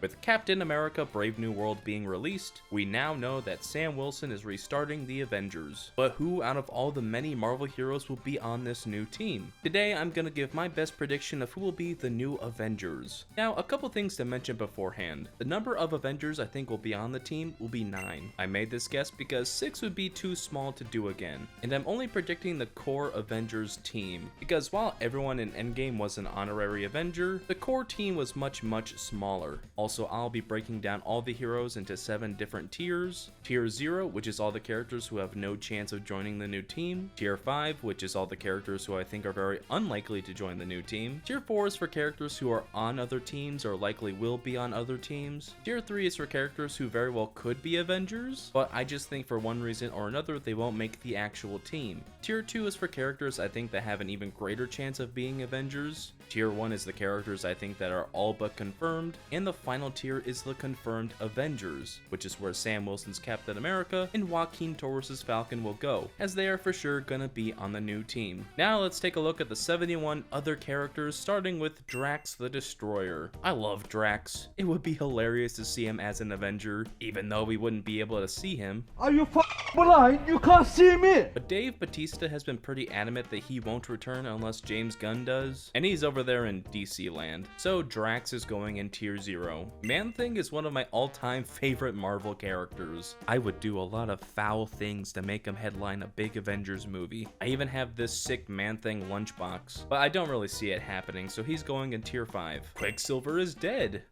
With Captain America Brave New World being released, we now know that Sam Wilson is restarting the Avengers. But who out of all the many Marvel heroes will be on this new team? Today I'm gonna give my best prediction of who will be the new Avengers. Now, a couple things to mention beforehand. The number of Avengers I think will be on the team will be 9. I made this guess because 6 would be too small to do again. And I'm only predicting the core Avengers team, because while everyone in Endgame was an honorary Avenger, the core team was much smaller. Also, I'll be breaking down all the heroes into 7 different tiers. Tier 0, which is all the characters who have no chance of joining the new team. Tier 5, which is all the characters who I think are very unlikely to join the new team. Tier 4 is for characters who are on other teams or likely will be on other teams. Tier 3 is for characters who very well could be Avengers, but I just think for one reason or another they won't make the actual team. Tier 2 is for characters I think that have an even greater chance of being Avengers. Tier 1 is the characters I think that are all but confirmed, and the final tier is the confirmed Avengers, which is where Sam Wilson's Captain America and Joaquin Torres' Falcon will go, as they are for sure gonna be on the new team. Now let's take a look at the 71 other characters, starting with Drax the Destroyer. I love Drax. It would be hilarious to see him as an Avenger, even though we wouldn't be able to see him. Are you blind? You can't see me! But Dave Bautista has been pretty adamant that he won't return unless James Gunn does, and he's over there in DC land. So Drax is going in tier 0. Man-Thing is one of my all-time favorite Marvel characters. I would do a lot of foul things to make him headline a big Avengers movie. I even have this sick Man-Thing lunchbox, but I don't really see it happening, so he's going in tier 5. Quicksilver is dead,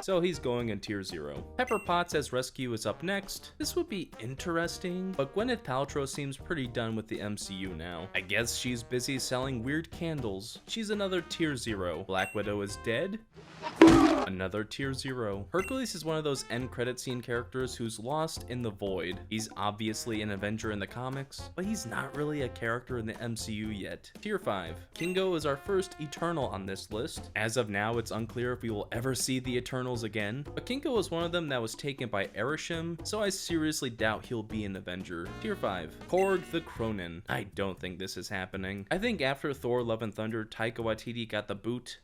so he's going in tier 0. Pepper Potts as Rescue is up next. This would be interesting, but Gwyneth Paltrow seems pretty done with the MCU now. I guess she's busy selling weird candles. She's another tier 0. Black Widow is dead. Another tier 0. Hercules is one of those end credit scene characters who's lost in the void. He's obviously an Avenger in the comics, but he's not really a character in the MCU yet. Tier 5. Kingo is our first Eternal on this list. As of now, it's unclear if we will ever see the Eternals again, but Kingo was one of them that was taken by Erisham, so I seriously doubt he'll be an Avenger. Tier 5. Korg the Cronin. I don't think this is happening. I think after Thor Love and Thunder, Taika Waititi got the boot.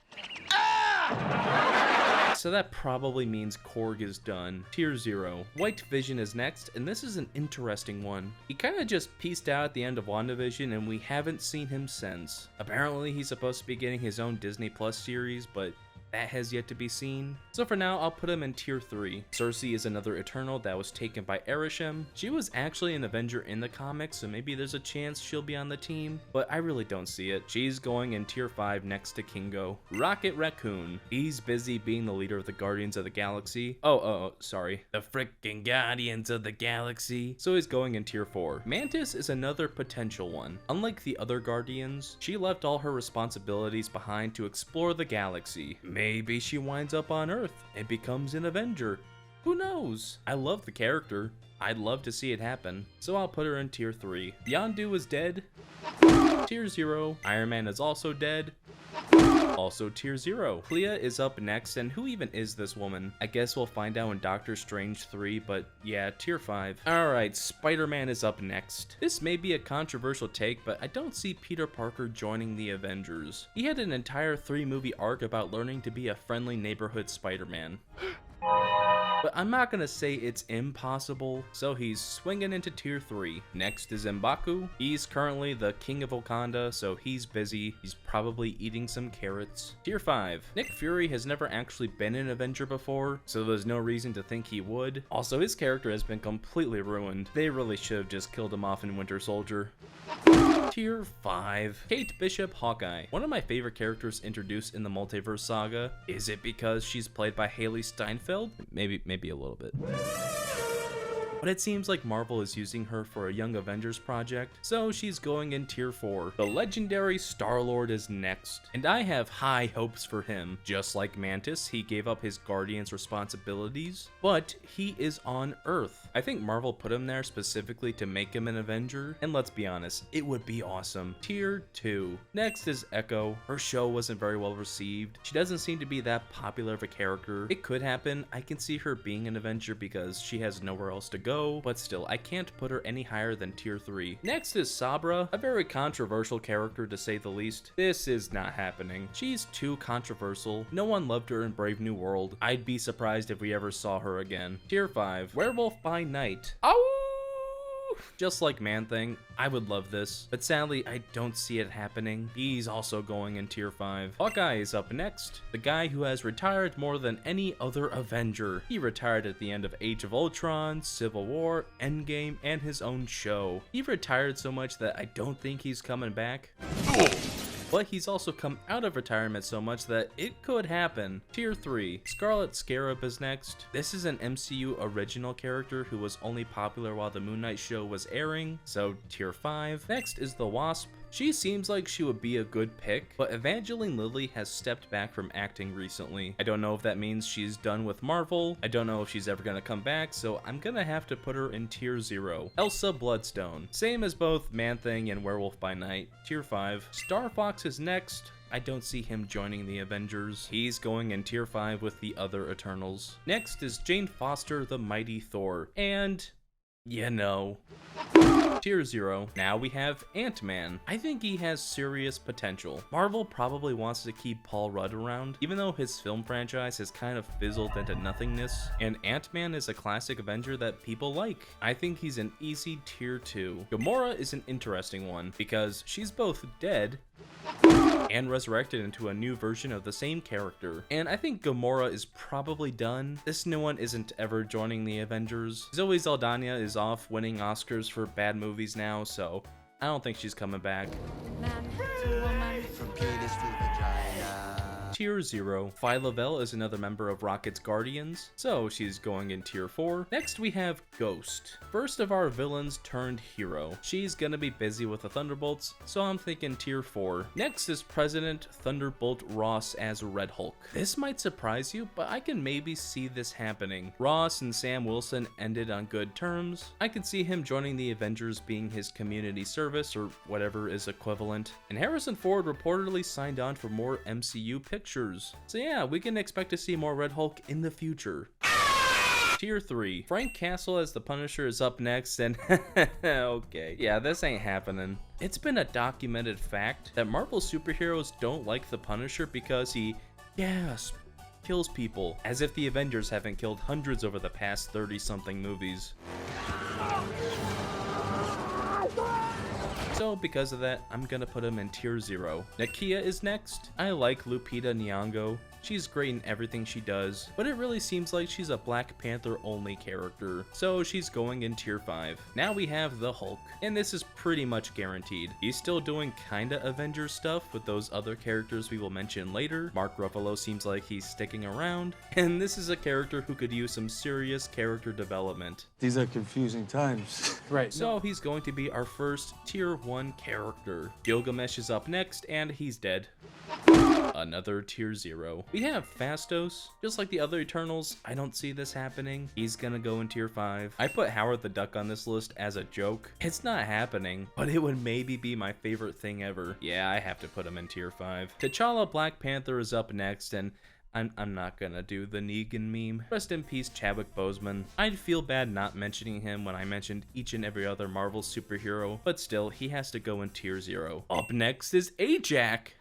So that probably means Korg is done. Tier 0. White Vision is next, and this is an interesting one. He kinda just pieced out at the end of WandaVision, and we haven't seen him since. Apparently he's supposed to be getting his own Disney Plus series, but that has yet to be seen. So for now, I'll put him in tier 3. Cersei is another Eternal that was taken by Erisham. She was actually an Avenger in the comics, so maybe there's a chance she'll be on the team, but I really don't see it. She's going in tier 5 next to Kingo. Rocket Raccoon. He's busy being the leader of the Guardians of the Galaxy. Sorry. The frickin' Guardians of the Galaxy. So he's going in tier 4. Mantis is another potential one. Unlike the other Guardians, she left all her responsibilities behind to explore the galaxy. Maybe she winds up on Earth and becomes an Avenger. Who knows? I love the character. I'd love to see it happen. So I'll put her in tier 3. Yondu is dead. Tier 0. Iron Man is also dead. Also tier 0. Clea is up next, and who even is this woman? I guess we'll find out in Doctor Strange 3, but yeah, tier 5. Alright, Spider-Man is up next. This may be a controversial take, but I don't see Peter Parker joining the Avengers. He had an entire 3-movie arc about learning to be a friendly neighborhood Spider-Man. But I'm not gonna say it's impossible, so he's swinging into tier 3. Next is M'Baku. He's currently the king of Wakanda, so he's busy. He's probably eating some carrots. Tier 5. Nick Fury has never actually been an Avenger before, so there's no reason to think he would. Also, his character has been completely ruined. They really should have just killed him off in Winter Soldier. Tier 5. Kate Bishop Hawkeye. One of my favorite characters introduced in the Multiverse Saga. Is it because she's played by Haley Steinfeld? Maybe a little bit. But it seems like Marvel is using her for a Young Avengers project, so she's going in tier 4. The legendary Star-Lord is next, and I have high hopes for him. Just like Mantis, he gave up his Guardians responsibilities, but he is on Earth. I think Marvel put him there specifically to make him an Avenger, and let's be honest, it would be awesome. Tier 2. Next is Echo. Her show wasn't very well received. She doesn't seem to be that popular of a character. It could happen. I can see her being an Avenger because she has nowhere else to go. go, but still, I can't put her any higher than tier 3. Next is Sabra, a very controversial character to say the least. This is not happening. She's too controversial. No one loved her in Brave New World. I'd be surprised if we ever saw her again. Tier 5, Werewolf by Night. Ow! Just like Man-Thing, I would love this, but sadly, I don't see it happening. He's also going in tier 5. Hawkeye is up next, the guy who has retired more than any other Avenger. He retired at the end of Age of Ultron, Civil War, Endgame, and his own show. He retired so much that I don't think he's coming back. But he's also come out of retirement so much that it could happen. Tier 3, Scarlet Scarab is next. This is an MCU original character who was only popular while the Moon Knight show was airing, so tier 5. Next is the Wasp. She seems like she would be a good pick, but Evangeline Lilly has stepped back from acting recently. I don't know if that means she's done with Marvel. I don't know if she's ever gonna come back, so I'm gonna have to put her in tier 0. Elsa Bloodstone. Same as both Man-Thing and Werewolf by Night. Tier 5. Star Fox is next. I don't see him joining the Avengers. He's going in tier 5 with the other Eternals. Next is Jane Foster, the Mighty Thor. And you know, tier 0. Now we have Ant-Man. I think he has serious potential. Marvel probably wants to keep Paul Rudd around, even though his film franchise has kind of fizzled into nothingness, and Ant-Man is a classic Avenger that people like. I think he's an easy tier 2. Gamora is an interesting one, because she's both dead and resurrected into a new version of the same character. And I think Gamora is probably done. This new one isn't ever joining the Avengers. Zoe Saldana is off winning Oscars for bad movies now, so I don't think she's coming back. Man to woman. From penis to vagina. Tier 0. Phyla-Vell is another member of Rocket's Guardians, so she's going in tier 4. Next we have Ghost, first of our villains turned hero. She's gonna be busy with the Thunderbolts, so I'm thinking tier 4. Next is President Thunderbolt Ross as Red Hulk. This might surprise you, but I can maybe see this happening. Ross and Sam Wilson ended on good terms. I can see him joining the Avengers being his community service or whatever is equivalent. And Harrison Ford reportedly signed on for more MCU pictures. So yeah, we can expect to see more Red Hulk in the future. Tier 3. Frank Castle as the Punisher is up next, and okay, yeah, this ain't happening. It's been a documented fact that Marvel superheroes don't like the Punisher because he, yes, kills people. As if the Avengers haven't killed hundreds over the past 30-something movies. So because of that, I'm gonna put him in tier 0. Nakia is next. I like Lupita Nyong'o. She's great in everything she does, but it really seems like she's a Black Panther only character, so she's going in tier 5. Now we have the Hulk, and this is pretty much guaranteed. He's still doing kinda Avengers stuff with those other characters we will mention later. Mark Ruffalo seems like he's sticking around, and this is a character who could use some serious character development. These are confusing times. Right. So he's going to be our first tier 1 character. Gilgamesh is up next, and he's dead. Another tier 0. We have Phastos. Just like the other Eternals, I don't see this happening. He's gonna go in tier 5. I put Howard the Duck on this list as a joke. It's not happening, but it would maybe be my favorite thing ever. Yeah, I have to put him in tier 5. T'Challa Black Panther is up next, and I'm not gonna do the Negan meme. Rest in peace, Chadwick Boseman. I'd feel bad not mentioning him when I mentioned each and every other Marvel superhero, but still, he has to go in tier 0. Up next is Ajax.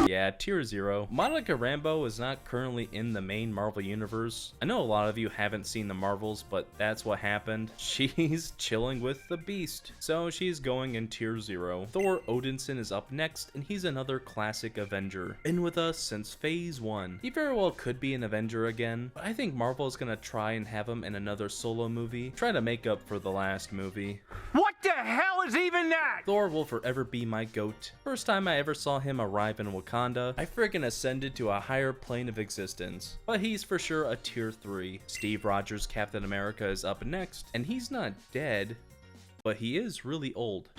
Yeah, tier 0. Monica Rambeau is not currently in the main Marvel universe. I know a lot of you haven't seen the Marvels, but that's what happened. She's chilling with the Beast, so she's going in tier 0. Thor Odinson is up next, and he's another classic Avenger. Been with us since phase 1. He very well could be an Avenger again, but I think Marvel is gonna try and have him in another solo movie, try to make up for the last movie. What the hell is even that? Thor will forever be my GOAT. First time I ever saw him arrive in Wakanda, I friggin' ascended to a higher plane of existence. But he's for sure a tier 3. Steve Rogers Captain America is up next, and he's not dead, but he is really old.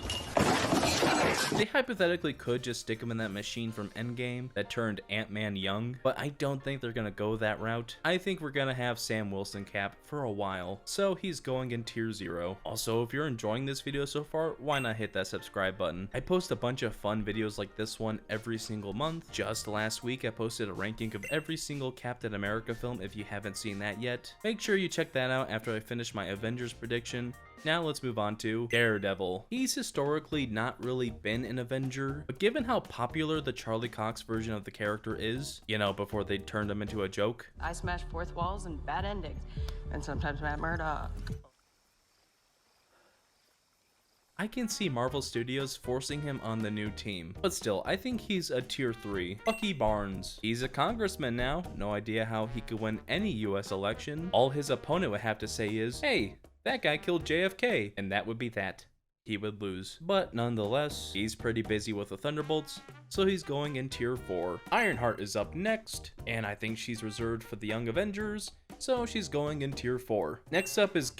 They hypothetically could just stick him in that machine from Endgame that turned Ant-Man young, but I don't think they're gonna go that route. I think we're gonna have Sam Wilson Cap for a while, so he's going in tier 0. Also, if you're enjoying this video so far, why not hit that subscribe button? I post a bunch of fun videos like this one every single month. Just last week, I posted a ranking of every single Captain America film. If you haven't seen that yet, make sure you check that out after I finish my Avengers prediction. Now let's move on to Daredevil. He's historically not really been an Avenger, but given how popular the Charlie Cox version of the character is, you know, before they turned him into a joke. I smash fourth walls and bad endings, and sometimes Matt Murdock. I can see Marvel Studios forcing him on the new team, but still, I think he's a tier 3. Bucky Barnes. He's a congressman now, no idea how he could win any US election. All his opponent would have to say is, hey, that guy killed JFK, and that would be that. He would lose. But nonetheless, he's pretty busy with the Thunderbolts, so he's going in tier 4. Ironheart is up next, and I think she's reserved for the Young Avengers, so she's going in tier 4. Next up is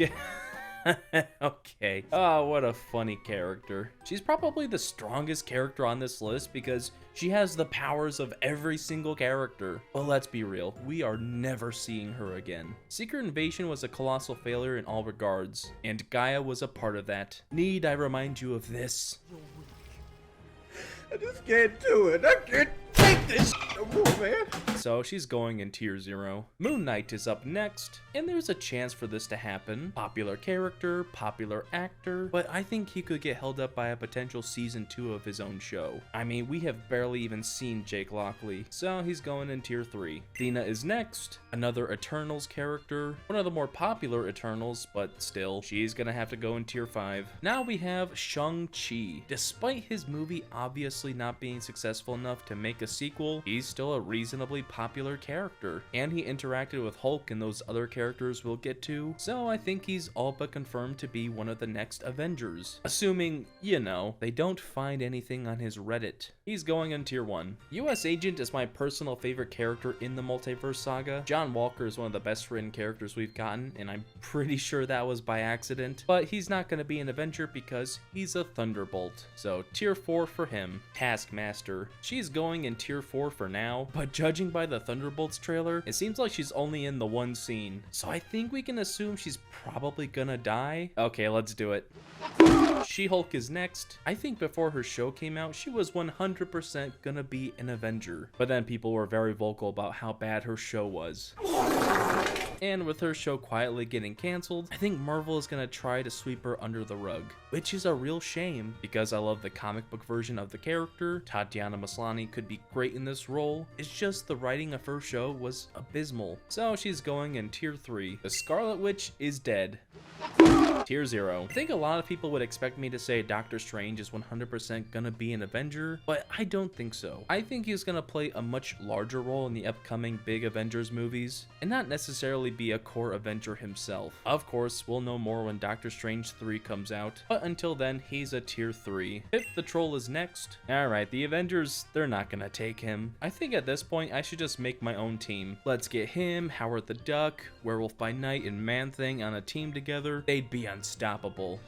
okay. Oh, what a funny character. She's probably the strongest character on this list because she has the powers of every single character. But let's be real, we are never seeing her again. Secret Invasion was a colossal failure in all regards, and Gaia was a part of that. Need I remind you of this? I just can't do it. I can't take this no more, man. So she's going in tier 0. Moon Knight is up next, and there's a chance for this to happen. Popular character, popular actor, but I think he could get held up by a potential season 2 of his own show. I mean, we have barely even seen Jake Lockley, so he's going in tier 3. Athena is next, another Eternals character, one of the more popular Eternals, but still, she's gonna have to go in tier 5. Now we have Shang-Chi. Despite his movie obviously not being successful enough to make a sequel, he's still a reasonably popular character, and he interacted with Hulk and those other characters we'll get to, so I think he's all but confirmed to be one of the next Avengers. Assuming, you know, they don't find anything on his Reddit. He's going in tier 1. US Agent is my personal favorite character in the multiverse saga. John Walker is one of the best written characters we've gotten, and I'm pretty sure that was by accident, but he's not going to be an Avenger because he's a Thunderbolt. So tier 4 for him. Taskmaster. She's going in tier 4 for now, but judging by the Thunderbolts trailer, it seems like she's only in the one scene. So I think we can assume she's probably gonna die. Okay, let's do it. She-Hulk is next. I think before her show came out, she was 100% gonna be an Avenger, but then people were very vocal about how bad her show was. And with her show quietly getting canceled, I think Marvel is gonna try to sweep her under the rug, which is a real shame because I love the comic book version of the character. Tatiana Maslany could be great in this role. It's just the writing of her show was abysmal. So she's going in tier 3. The Scarlet Witch is dead. Tier 0. I think a lot of people would expect me to say Doctor Strange is 100% gonna be an Avenger, but I don't think so. I think he's gonna play a much larger role in the upcoming big Avengers movies, and not necessarily be a core Avenger himself. Of course, we'll know more when Doctor Strange 3 comes out, but until then, he's a tier 3. Pip the Troll is next. Alright, the Avengers, they're not gonna take him. I think at this point, I should just make my own team. Let's get him, Howard the Duck, Werewolf by Night, and Man-Thing on a team together. They'd be unstoppable.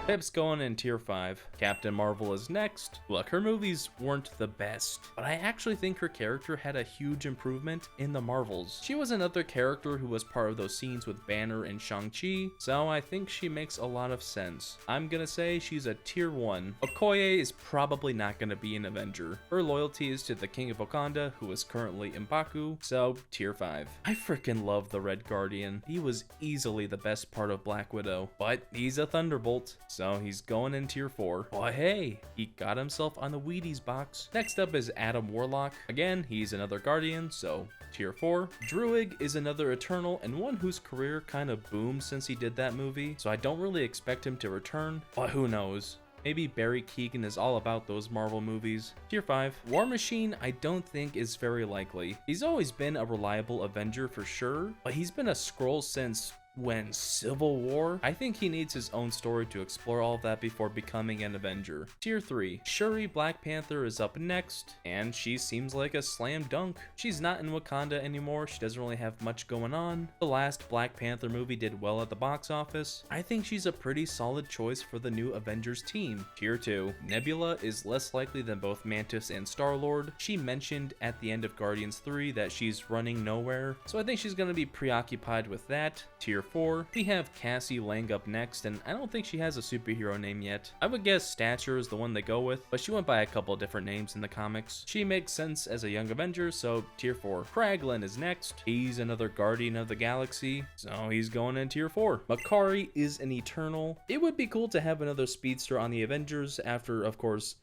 Pip's going in tier 5. Captain Marvel is next. Look, her movies weren't the best, but I actually think her character had a huge improvement in the Marvels. She was another character who was part of those scenes with Banner and Shang-Chi, so I think she makes a lot of sense. I'm gonna say she's a tier 1. Okoye is probably not gonna be an Avenger. Her loyalty is to the King of Wakanda, who is currently M'Baku, so tier 5. I freaking love the Red Guardian. He was easily the best part of Black Widow, but he's a Thunderbolt, so he's going in tier 4. But hey, he got himself on the Wheaties box. Next up is Adam Warlock. Again, he's another Guardian, so tier 4. Druig is another Eternal and one whose career kind of boomed since he did that movie, so I don't really expect him to return, but who knows. Maybe Barry Keoghan is all about those Marvel movies. Tier 5. War Machine I don't think is very likely. He's always been a reliable Avenger for sure, but he's been a Skrull since when Civil War? I think he needs his own story to explore all of that before becoming an Avenger. Tier 3. Shuri Black Panther is up next, and she seems like a slam dunk. She's not in Wakanda anymore, she doesn't really have much going on. The last Black Panther movie did well at the box office. I think she's a pretty solid choice for the new Avengers team. Tier 2. Nebula is less likely than both Mantis and Star-Lord. She mentioned at the end of Guardians 3 that she's running nowhere, so I think she's gonna be preoccupied with that. Tier 4. We have Cassie Lang up next, and I don't think she has a superhero name yet. I would guess Stature is the one they go with, but she went by a couple different names in the comics. She makes sense as a young Avenger, so Tier 4. Kraglin is next. He's another Guardian of the Galaxy, so he's going in Tier 4. Makari is an Eternal. It would be cool to have another speedster on the Avengers after, of course,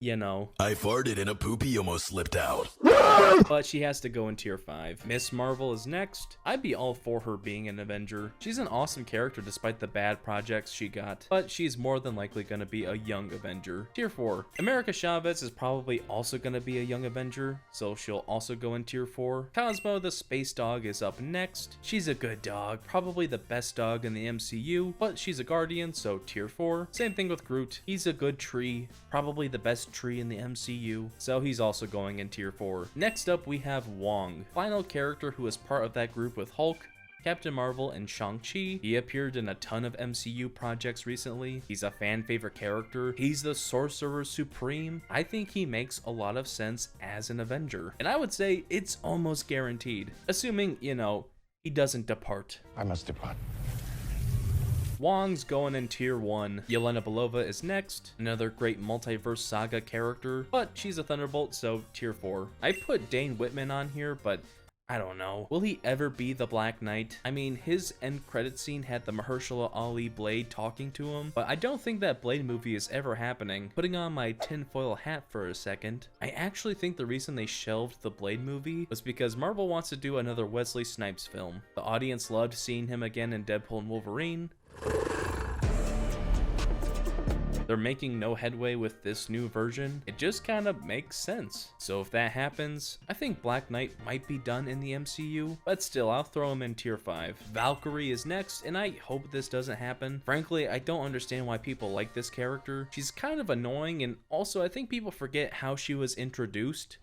you know. I farted and a poopy almost slipped out. But she has to go in Tier 5. Miss Marvel is next. I'd be all for her being an Avenger. She's an awesome character despite the bad projects she got, but she's more than likely going to be a young Avenger. Tier 4. America Chavez is probably also going to be a young Avenger, so she'll also go in Tier 4. Cosmo the Space Dog is up next. She's a good dog, probably the best dog in the MCU, but she's a Guardian, so Tier 4. Same thing with Groot. He's a good tree, probably the best tree in the MCU, so he's also going in Tier 4. Next up we have Wong, final character who is part of that group with Hulk, Captain Marvel, and Shang-Chi. He appeared in a ton of MCU projects recently. He's a fan favorite character. He's the Sorcerer Supreme. I think he makes a lot of sense as an Avenger, and I would say it's almost guaranteed, assuming, you know, he doesn't depart. I must depart. Wong's going in Tier 1. Yelena Belova is next, another great multiverse saga character, but she's a Thunderbolt, so Tier 4. I put Dane Whitman on here, but I don't know. Will he ever be the Black Knight? I mean, his end credit scene had the Mahershala Ali Blade talking to him, but I don't think that Blade movie is ever happening. Putting on my tinfoil hat for a second, I actually think the reason they shelved the Blade movie was because Marvel wants to do another Wesley Snipes film. The audience loved seeing him again in Deadpool and Wolverine. They're making no headway with this new version. It just kind of makes sense. So if that happens, I think Black Knight might be done in the MCU, but still, I'll throw him in Tier 5. Valkyrie is next, and I hope this doesn't happen. Frankly, I don't understand why people like this character. She's kind of annoying, and also I think people forget how she was introduced.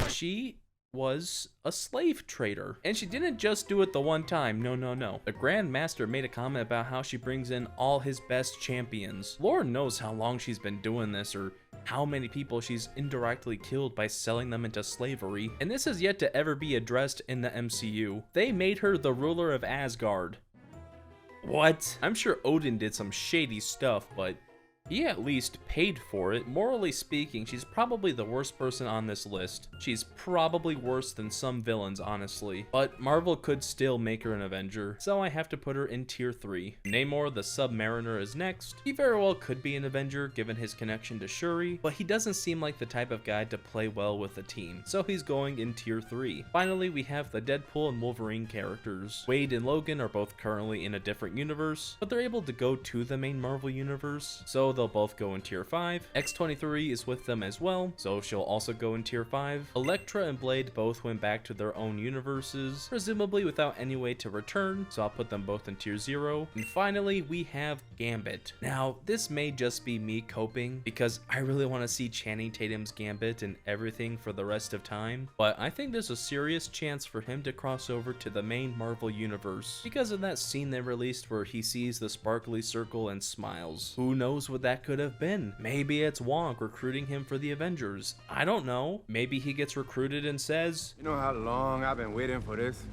She was a slave trader, and she didn't just do it the one time. No. The Grand Master made a comment about how she brings in all his best champions. Lord knows how long she's been doing this, or how many people she's indirectly killed by selling them into slavery, and this has yet to ever be addressed in the MCU. They made her the ruler of Asgard. What? I'm sure Odin did some shady stuff, but he at least paid for it. Morally speaking, she's probably the worst person on this list. She's probably worse than some villains, honestly. But Marvel could still make her an Avenger, so I have to put her in Tier 3. Namor the Submariner is next. He very well could be an Avenger given his connection to Shuri, but he doesn't seem like the type of guy to play well with a team, so he's going in Tier 3. Finally, we have the Deadpool and Wolverine characters. Wade and Logan are both currently in a different universe, but they're able to go to the main Marvel universe, so they'll both go in Tier 5. X-23 is with them as well, so she'll also go in Tier 5. Elektra and Blade both went back to their own universes, presumably without any way to return, so I'll put them both in Tier 0. And finally, we have Gambit. Now, this may just be me coping, because I really want to see Channing Tatum's Gambit and everything for the rest of time, but I think there's a serious chance for him to cross over to the main Marvel universe, because of that scene they released where he sees the sparkly circle and smiles. Who knows what that could have been? Maybe it's Wong recruiting him for the Avengers. I don't know. Maybe he gets recruited and says, You know how long I've been waiting for this?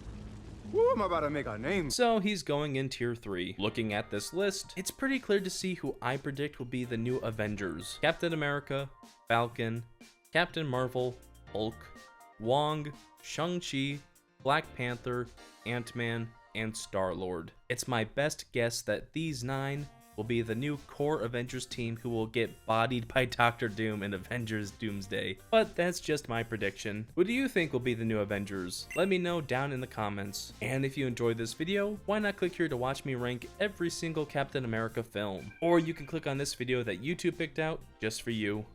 Woo, I'm about to make a name. so he's going in Tier 3. Looking at this list, it's pretty clear to see who I predict will be the new Avengers. Captain America, Falcon, Captain Marvel, Hulk, Wong, Shang-Chi, Black Panther, Ant-Man, and Star-Lord. It's my best guess that these 9 will be the new core Avengers team who will get bodied by Doctor Doom in Avengers Doomsday. But that's just my prediction. Who do you think will be the new Avengers? Let me know down in the comments. And if you enjoyed this video, why not click here to watch me rank every single Captain America film? Or you can click on this video that YouTube picked out just for you.